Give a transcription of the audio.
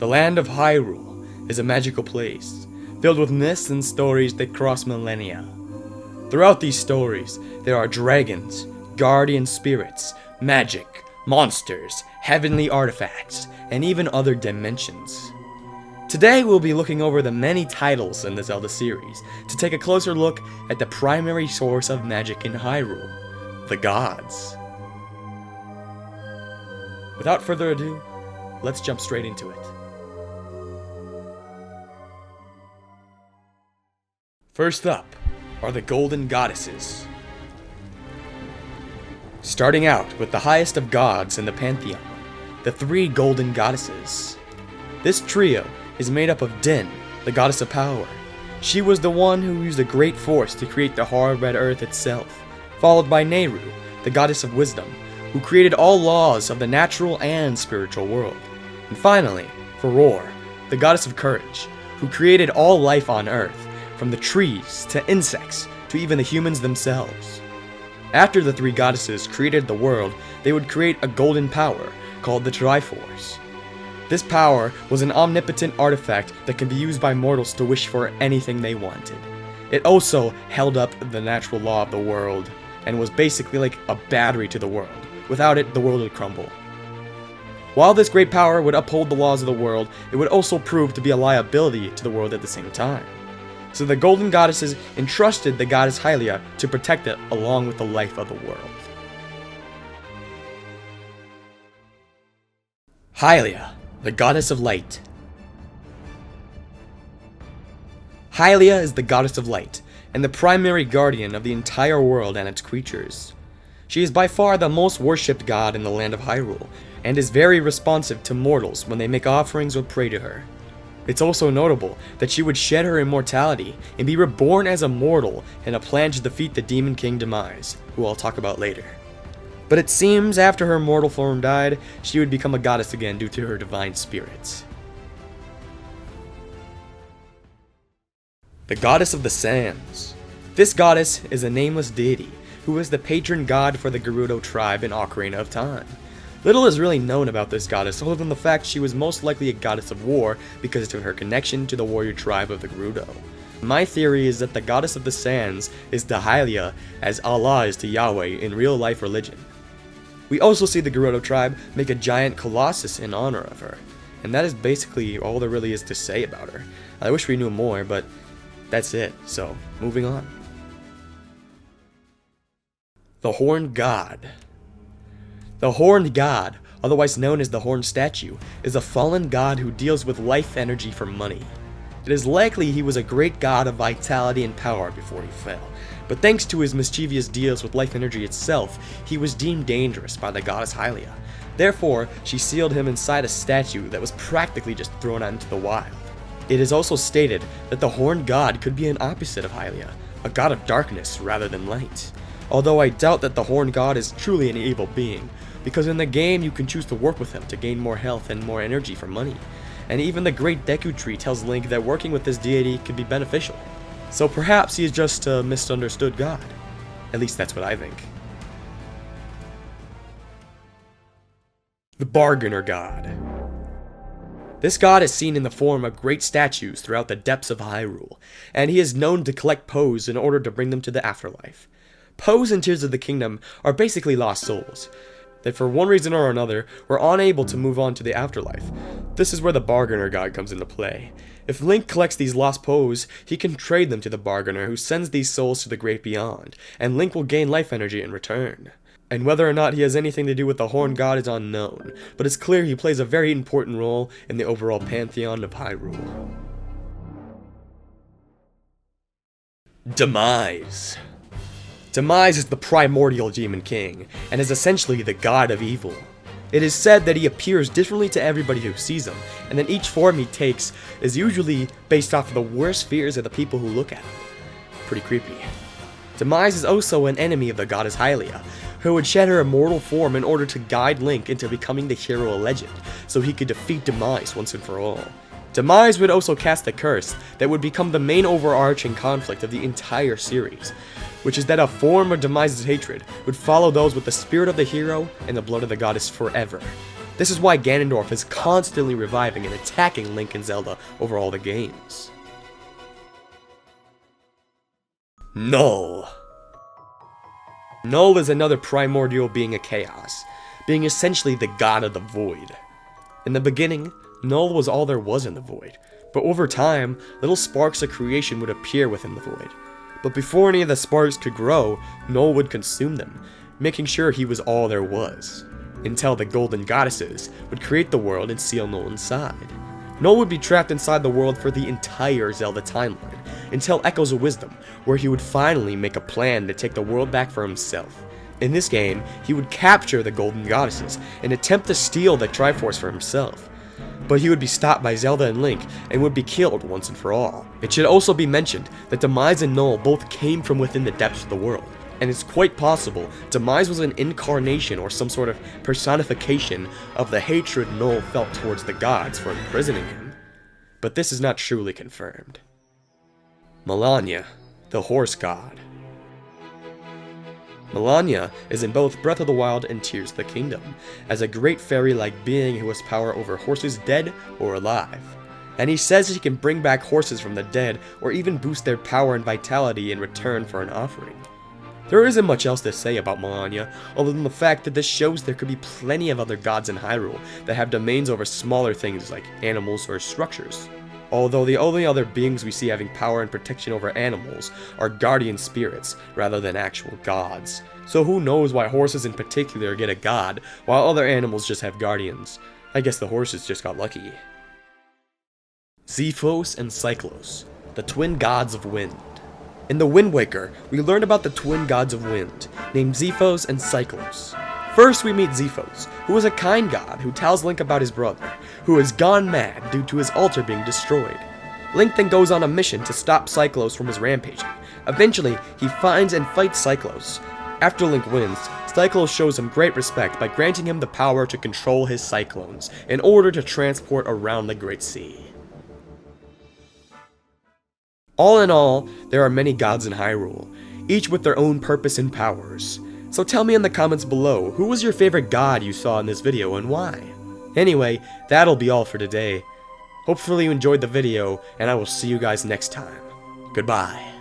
The land of Hyrule is a magical place, filled with myths and stories that cross millennia. Throughout these stories, there are dragons, guardian spirits, magic, monsters, heavenly artifacts, and even other dimensions. Today we'll be looking over the many titles in the Zelda series to take a closer look at the primary source of magic in Hyrule, the gods. Without further ado, let's jump straight into it. First up are the Golden Goddesses. Starting out with the highest of gods in the pantheon, the three Golden Goddesses. This trio is made up of Din, the goddess of power. She was the one who used a great force to create the hard red earth itself, followed by Nehru, the goddess of wisdom, who created all laws of the natural and spiritual world. And finally, Farore, the goddess of courage, who created all life on earth, from the trees to insects to even the humans themselves. After the three goddesses created the world, they would create a golden power called the Triforce. This power was an omnipotent artifact that can be used by mortals to wish for anything they wanted. It also held up the natural law of the world and was basically like a battery to the world. Without it, the world would crumble. While this great power would uphold the laws of the world, it would also prove to be a liability to the world at the same time. So the Golden Goddesses entrusted the goddess Hylia to protect it along with the life of the world. Hylia, the goddess of light. Hylia is the goddess of light, and the primary guardian of the entire world and its creatures. She is by far the most worshipped god in the land of Hyrule, and is very responsive to mortals when they make offerings or pray to her. It's also notable that she would shed her immortality and be reborn as a mortal in a plan to defeat the Demon King Demise, who I'll talk about later. But it seems after her mortal form died, she would become a goddess again due to her divine spirits. The Goddess of the Sands. This goddess is a nameless deity who is the patron god for the Gerudo tribe in Ocarina of Time. Little is really known about this goddess other than the fact she was most likely a goddess of war because of her connection to the warrior tribe of the Gerudo. My theory is that the Goddess of the Sands is to Hylia as Allah is to Yahweh in real life religion. We also see the Gerudo tribe make a giant colossus in honor of her, and that is basically all there really is to say about her. I wish we knew more, but that's it, so moving on. The Horned God. The Horned God, otherwise known as the Horned Statue, is a fallen god who deals with life energy for money. It is likely he was a great god of vitality and power before he fell, but thanks to his mischievous deals with life energy itself, he was deemed dangerous by the goddess Hylia. Therefore, she sealed him inside a statue that was practically just thrown out into the wild. It is also stated that the Horned God could be an opposite of Hylia, a god of darkness rather than light. Although I doubt that the Horned God is truly an evil being, because in the game you can choose to work with him to gain more health and more energy for money. And even the Great Deku Tree tells Link that working with this deity could be beneficial. So perhaps he is just a misunderstood god. At least that's what I think. The Bargainer God. This god is seen in the form of great statues throughout the depths of Hyrule, and he is known to collect Poes in order to bring them to the afterlife. Poes and Tears of the Kingdom are basically lost souls that for one reason or another were unable to move on to the afterlife. This is where the Bargainer God comes into play. If Link collects these lost Poes, he can trade them to the Bargainer who sends these souls to the great beyond, and Link will gain life energy in return. And whether or not he has anything to do with the Horned God is unknown, but it's clear he plays a very important role in the overall pantheon of Hyrule. Demise. Demise is the primordial Demon King, and is essentially the god of evil. It is said that he appears differently to everybody who sees him, and that each form he takes is usually based off of the worst fears of the people who look at him. Pretty creepy. Demise is also an enemy of the goddess Hylia, who would shed her immortal form in order to guide Link into becoming the hero of legend, so he could defeat Demise once and for all. Demise would also cast a curse that would become the main overarching conflict of the entire series, which is that a form of Demise's hatred would follow those with the spirit of the hero and the blood of the goddess forever. This is why Ganondorf is constantly reviving and attacking Link and Zelda over all the games. Null. Null is another primordial being of chaos, being essentially the god of the void. In the beginning, Null was all there was in the void, but over time, little sparks of creation would appear within the void. But before any of the sparks could grow, Null would consume them, making sure he was all there was, until the golden goddesses would create the world and seal Null inside. Null would be trapped inside the world for the entire Zelda timeline, until Echoes of Wisdom, where he would finally make a plan to take the world back for himself. In this game, he would capture the golden goddesses and attempt to steal the Triforce for himself. But he would be stopped by Zelda and Link and would be killed once and for all. It should also be mentioned that Demise and Null both came from within the depths of the world, and it's quite possible Demise was an incarnation or some sort of personification of the hatred Null felt towards the gods for imprisoning him. But this is not truly confirmed. Melania, the Horse God. Melania is in both Breath of the Wild and Tears of the Kingdom, as a great fairy-like being who has power over horses dead or alive. And he says he can bring back horses from the dead or even boost their power and vitality in return for an offering. There isn't much else to say about Melania, other than the fact that this shows there could be plenty of other gods in Hyrule that have domains over smaller things like animals or structures. Although the only other beings we see having power and protection over animals are guardian spirits rather than actual gods. So who knows why horses in particular get a god, while other animals just have guardians. I guess the horses just got lucky. Zephos and Cyclos, the twin gods of wind. In the Wind Waker, we learn about the twin gods of wind, named Zephos and Cyclos. First we meet Zephos, who is a kind god who tells Link about his brother, who has gone mad due to his altar being destroyed. Link then goes on a mission to stop Cyclos from his rampaging. Eventually, he finds and fights Cyclos. After Link wins, Cyclos shows him great respect by granting him the power to control his cyclones in order to transport around the Great Sea. All in all, there are many gods in Hyrule, each with their own purpose and powers. So tell me in the comments below, who was your favorite god you saw in this video and why? Anyway, that'll be all for today. Hopefully you enjoyed the video, and I will see you guys next time. Goodbye.